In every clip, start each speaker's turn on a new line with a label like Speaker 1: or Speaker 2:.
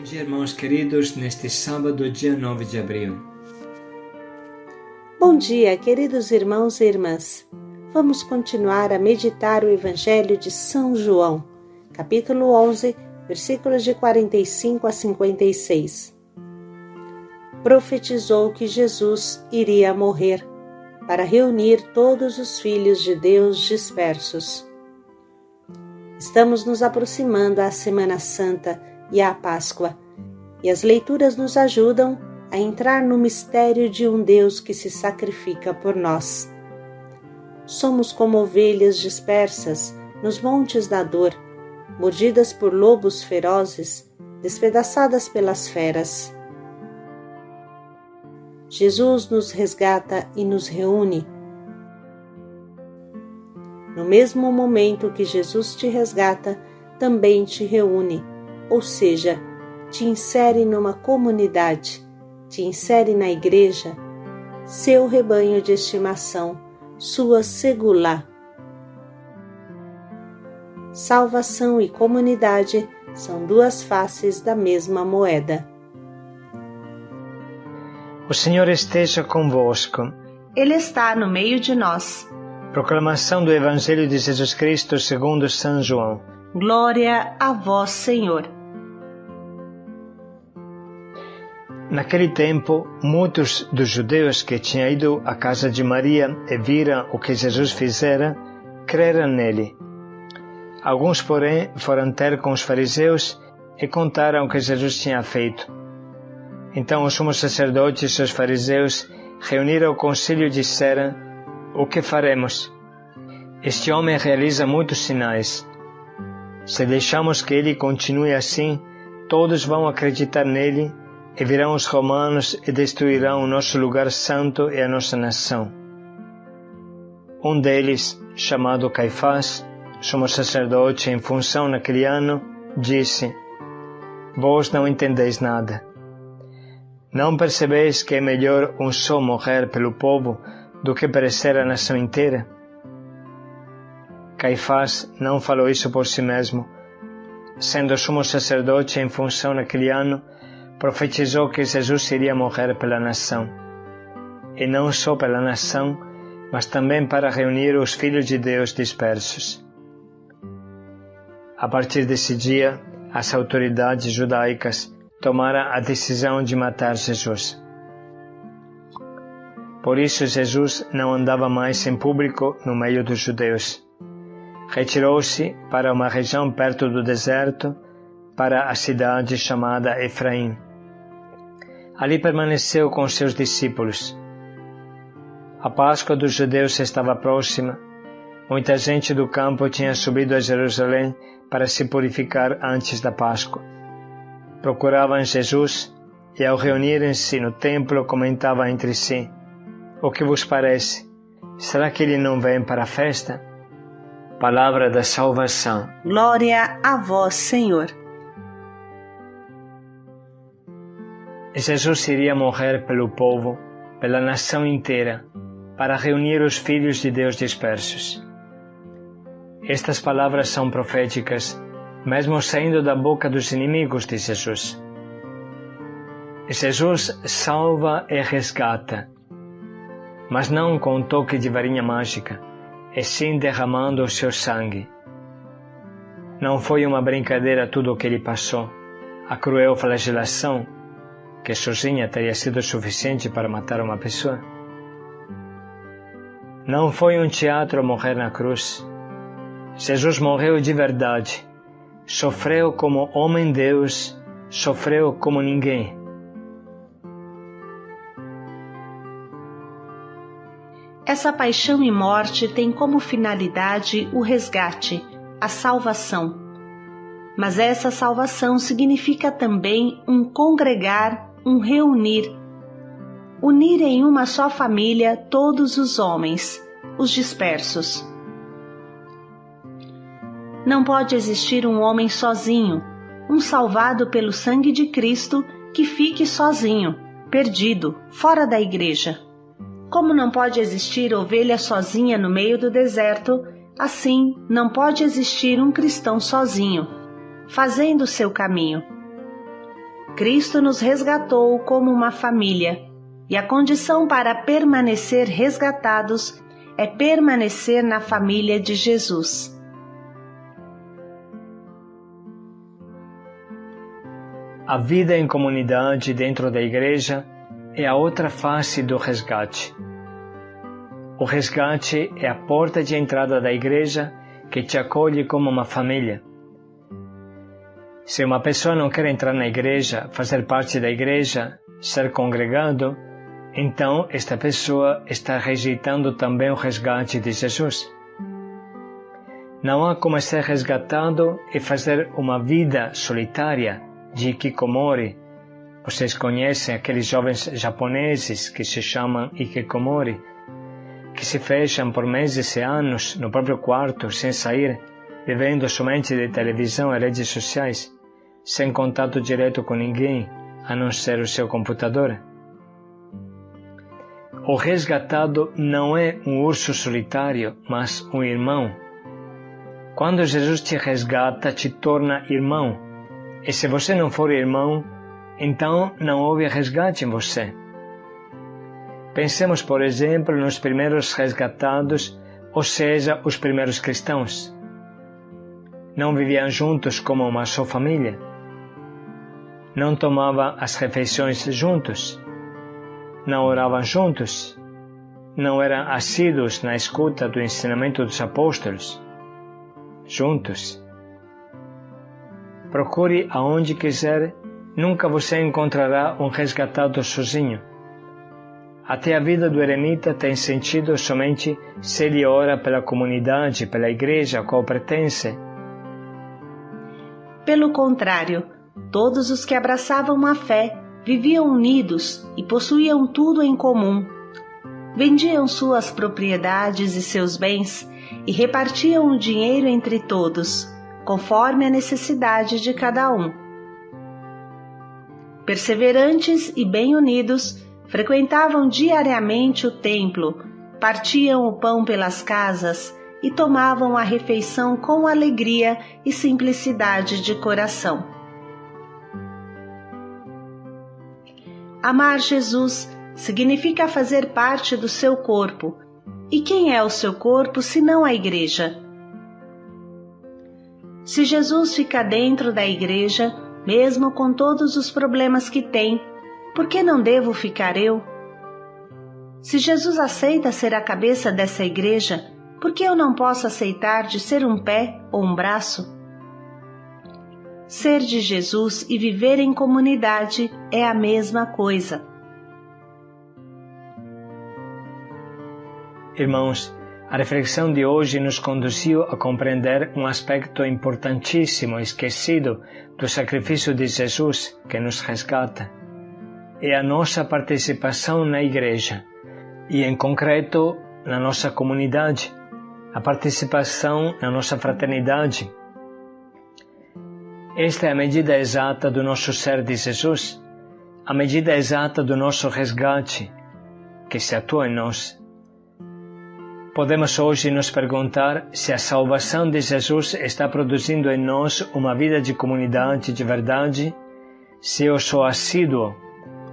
Speaker 1: dia, irmãos queridos, neste sábado, dia 9 de abril.
Speaker 2: Bom dia, queridos irmãos e irmãs. Vamos continuar a meditar o Evangelho de São João, capítulo 11, versículos de 45 a 56. Profetizou que Jesus iria morrer para reunir todos os filhos de Deus dispersos. Estamos nos aproximando à Semana Santa e à Páscoa, e as leituras nos ajudam a entrar no mistério de um Deus que se sacrifica por nós. Somos como ovelhas dispersas nos montes da dor, mordidas por lobos ferozes, despedaçadas pelas feras. Jesus nos resgata e nos reúne. No mesmo momento que Jesus te resgata, também te reúne, ou seja, te insere numa comunidade, te insere na igreja, seu rebanho de estimação, sua segulá. Salvação e comunidade são duas faces da mesma moeda.
Speaker 3: O Senhor esteja convosco.
Speaker 2: Ele está no meio de nós.
Speaker 3: Proclamação do Evangelho de Jesus Cristo segundo São João.
Speaker 2: Glória a vós, Senhor.
Speaker 3: Naquele tempo, muitos dos judeus que tinham ido à casa de Maria e viram o que Jesus fizera, creram nele. Alguns, porém, foram ter com os fariseus e contaram o que Jesus tinha feito. Então os sumos sacerdotes e os fariseus reuniram o concílio e disseram: "O que faremos? Este homem realiza muitos sinais. Se deixamos que ele continue assim, todos vão acreditar nele e virão os romanos e destruirão o nosso lugar santo e a nossa nação." Um deles, chamado Caifás, sumo sacerdote em função naquele ano, disse: "Vós não entendeis nada. Não percebeis que é melhor um só morrer pelo povo do que perecer a nação inteira?" Caifás não falou isso por si mesmo. Sendo sumo sacerdote em função naquele ano, profetizou que Jesus iria morrer pela nação. E não só pela nação, mas também para reunir os filhos de Deus dispersos. A partir desse dia, as autoridades judaicas tomaram a decisão de matar Jesus. Por isso Jesus não andava mais em público no meio dos judeus. Retirou-se para uma região perto do deserto, para a cidade chamada Efraim. Ali permaneceu com seus discípulos. A Páscoa dos judeus estava próxima. Muita gente do campo tinha subido a Jerusalém para se purificar antes da Páscoa. Procuravam Jesus e, ao reunirem-se no templo, comentavam entre si: "O que vos parece? Será que ele não vem para a festa?" Palavra da salvação.
Speaker 2: Glória a vós, Senhor.
Speaker 3: Jesus iria morrer pelo povo, pela nação inteira, para reunir os filhos de Deus dispersos. Estas palavras são proféticas, mesmo saindo da boca dos inimigos de Jesus. Jesus salva e resgata, mas não com um toque de varinha mágica, e sim derramando o seu sangue. Não foi uma brincadeira tudo o que ele passou, a cruel flagelação, que sozinha teria sido suficiente para matar uma pessoa. Não foi um teatro morrer na cruz. Jesus morreu de verdade. Sofreu como homem-Deus, sofreu como ninguém.
Speaker 2: Essa paixão e morte tem como finalidade o resgate, a salvação. Mas essa salvação significa também um congregar, um reunir. Unir em uma só família todos os homens, os dispersos. Não pode existir um homem sozinho, um salvado pelo sangue de Cristo que fique sozinho, perdido, fora da igreja. Como não pode existir ovelha sozinha no meio do deserto, assim não pode existir um cristão sozinho, fazendo o seu caminho. Cristo nos resgatou como uma família, e a condição para permanecer resgatados é permanecer na família de Jesus.
Speaker 3: A vida em comunidade dentro da igreja é a outra face do resgate. O resgate é a porta de entrada da igreja que te acolhe como uma família. Se uma pessoa não quer entrar na igreja, fazer parte da igreja, ser congregado, então esta pessoa está rejeitando também o resgate de Jesus. Não há como ser resgatado e fazer uma vida solitária de hikikomori. Vocês conhecem aqueles jovens japoneses que se chamam hikikomori, que se fecham por meses e anos no próprio quarto, sem sair, vivendo somente de televisão e redes sociais, sem contato direto com ninguém, a não ser o seu computador. O resgatado não é um urso solitário, mas um irmão. Quando Jesus te resgata, te torna irmão. E se você não for irmão, então não houve resgate em você. Pensemos, por exemplo, nos primeiros resgatados, ou seja, os primeiros cristãos. Não viviam juntos como uma só família. Não tomavam as refeições juntos. Não oravam juntos. Não eram assíduos na escuta do ensinamento dos apóstolos. Juntos. Procure aonde quiser, nunca você encontrará um resgatado sozinho. Até a vida do eremita tem sentido somente se ele ora pela comunidade, pela igreja a qual pertence.
Speaker 2: Pelo contrário, todos os que abraçavam a fé viviam unidos e possuíam tudo em comum. Vendiam suas propriedades e seus bens e repartiam o dinheiro entre todos, conforme a necessidade de cada um. Perseverantes e bem unidos, frequentavam diariamente o templo, partiam o pão pelas casas e tomavam a refeição com alegria e simplicidade de coração. Amar Jesus significa fazer parte do seu corpo. E quem é o seu corpo senão a igreja? Se Jesus fica dentro da igreja, mesmo com todos os problemas que tem, por que não devo ficar eu? Se Jesus aceita ser a cabeça dessa igreja, por que eu não posso aceitar de ser um pé ou um braço? Ser de Jesus e viver em comunidade é a mesma coisa.
Speaker 3: Irmãos, a reflexão de hoje nos conduziu a compreender um aspecto importantíssimo esquecido do sacrifício de Jesus que nos resgata. É a nossa participação na igreja e, em concreto, na nossa comunidade, a participação na nossa fraternidade. Esta é a medida exata do nosso ser de Jesus, a medida exata do nosso resgate, que se atua em nós. Podemos hoje nos perguntar se a salvação de Jesus está produzindo em nós uma vida de comunidade de verdade, se eu sou assíduo,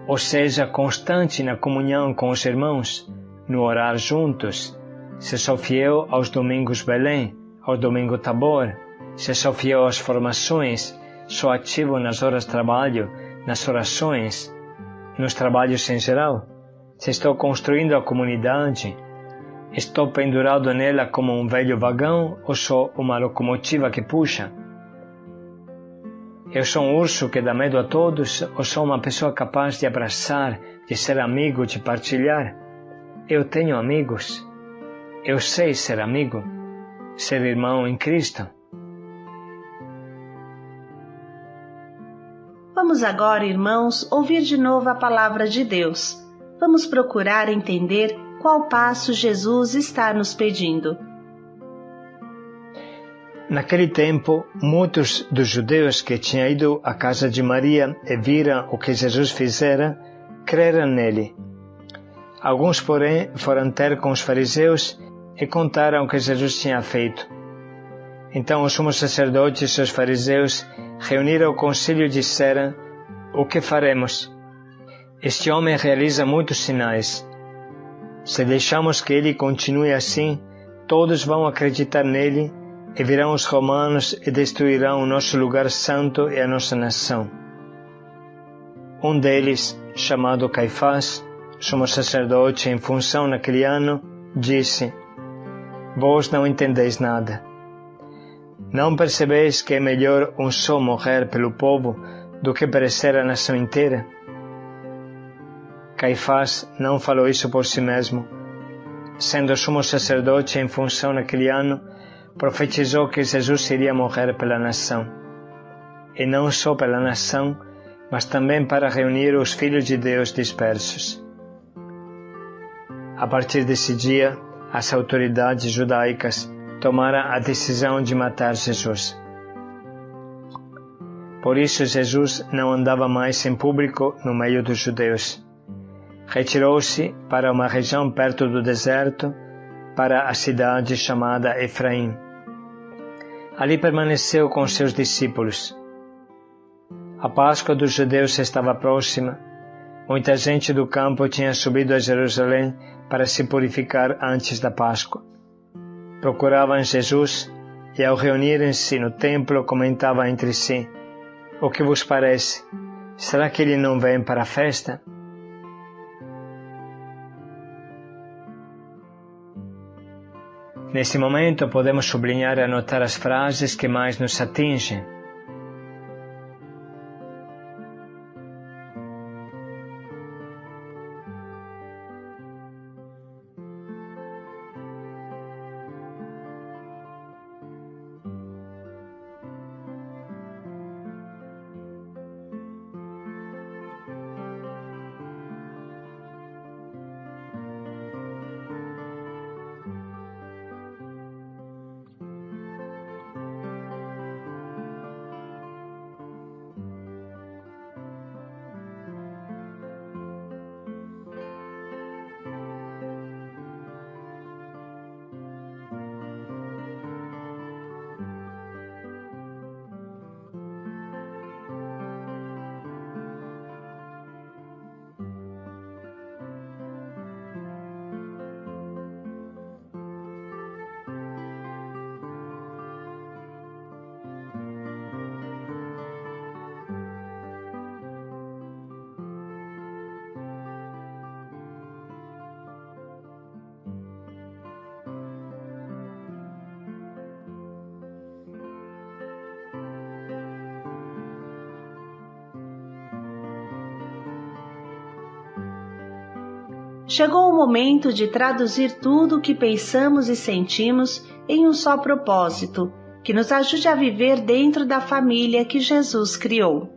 Speaker 3: ou seja, constante na comunhão com os irmãos, no orar juntos, se sou fiel aos domingos Belém, ao domingo Tabor, se sou fiel às formações, sou ativo nas horas de trabalho, nas orações, nos trabalhos em geral, se estou construindo a comunidade, estou pendurado nela como um velho vagão ou sou uma locomotiva que puxa? Eu sou um urso que dá medo a todos ou sou uma pessoa capaz de abraçar, de ser amigo, de partilhar? Eu tenho amigos. Eu sei ser amigo, ser irmão em Cristo.
Speaker 2: Vamos agora, irmãos, ouvir de novo a palavra de Deus. Vamos procurar entender qual passo Jesus está nos pedindo.
Speaker 3: Naquele tempo, muitos dos judeus que tinham ido à casa de Maria e viram o que Jesus fizera, creram nele. Alguns, porém, foram ter com os fariseus e contaram o que Jesus tinha feito. Então os sumos sacerdotes e os fariseus reuniram o concílio e disseram: O que faremos? Este homem realiza muitos sinais. Se deixamos que ele continue assim, todos vão acreditar nele e virão os romanos e destruirão o nosso lugar santo e a nossa nação. Um deles, chamado Caifás, sumo sacerdote em função naquele ano, disse: Vós não entendeis nada. Não percebeis que é melhor um só morrer pelo povo do que perecer a nação inteira? Caifás não falou isso por si mesmo. Sendo sumo sacerdote em função naquele ano, profetizou que Jesus iria morrer pela nação. E não só pela nação, mas também para reunir os filhos de Deus dispersos. A partir desse dia, as autoridades judaicas tomaram a decisão de matar Jesus. Por isso Jesus não andava mais em público no meio dos judeus. Retirou-se para uma região perto do deserto, para a cidade chamada Efraim. Ali permaneceu com seus discípulos. A Páscoa dos judeus estava próxima. Muita gente do campo tinha subido a Jerusalém para se purificar antes da Páscoa. Procuravam Jesus e, ao reunirem-se no templo, comentavam entre si: O que vos parece? Será que ele não vem para a festa? Nesse momento, podemos sublinhar e anotar as frases que mais nos atingem.
Speaker 2: Chegou o momento de traduzir tudo o que pensamos e sentimos em um só propósito, que nos ajude a viver dentro da família que Jesus criou.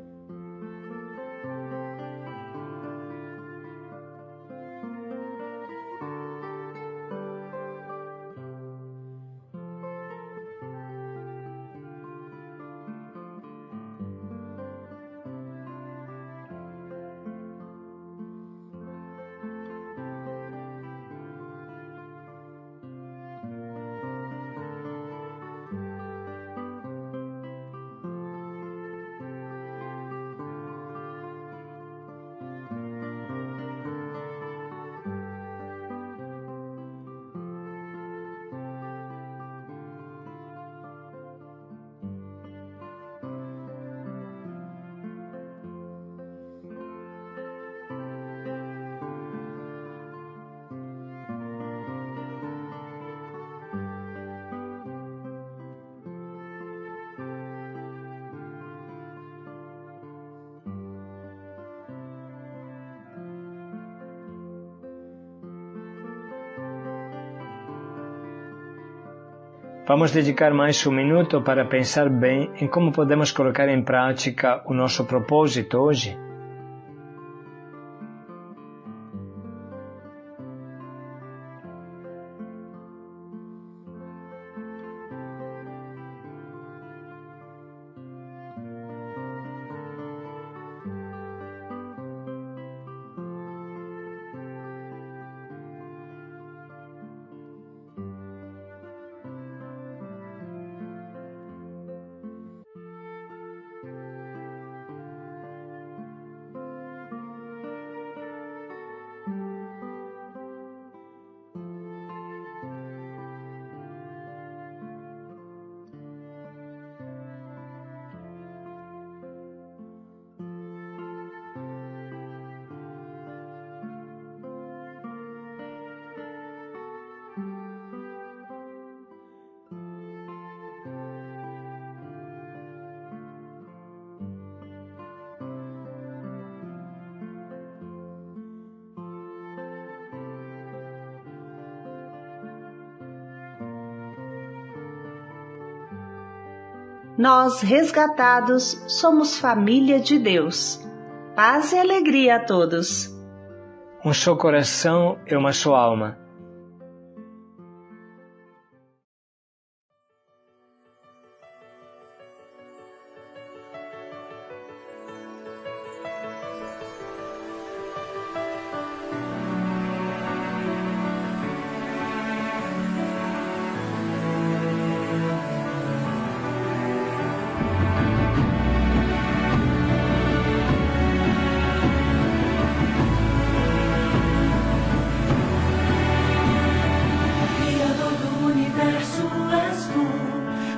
Speaker 3: Vamos dedicar mais um minuto para pensar bem em como podemos colocar em prática o nosso propósito hoje.
Speaker 2: Nós, resgatados, somos família de Deus. Paz e alegria a todos.
Speaker 3: Um só coração e uma só alma.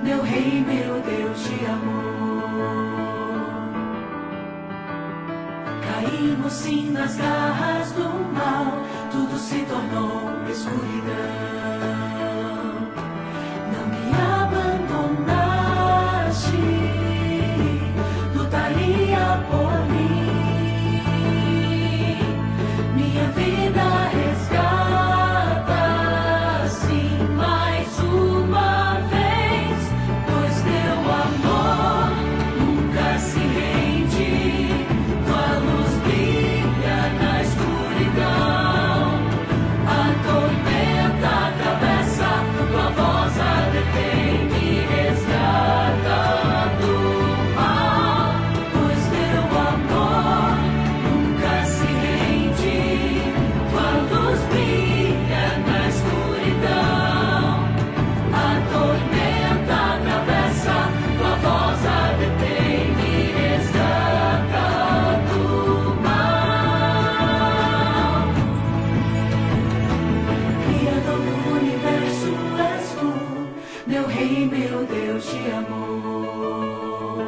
Speaker 4: Meu Rei, meu Deus de amor. Caímos sim nas garras do mal, tudo se tornou escuridão. Não me abandonaste, lutaria por mim. Minha vida resgata, sim, mais uma vez. Teu amor nunca se rende, tua luz brilha na escuridão. A tormenta atravessa, tua voz a detém, me resgata do mal. Pois teu amor nunca se rende, tua luz brilha na escuridão. A tormenta atravessa, tua voz a detém, me resgata do mal. Criador do universo és tu, meu Rei, meu Deus de amor.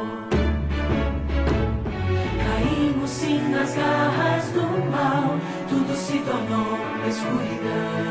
Speaker 4: Caímos sim nas garras do mal, tudo se tornou escuridão.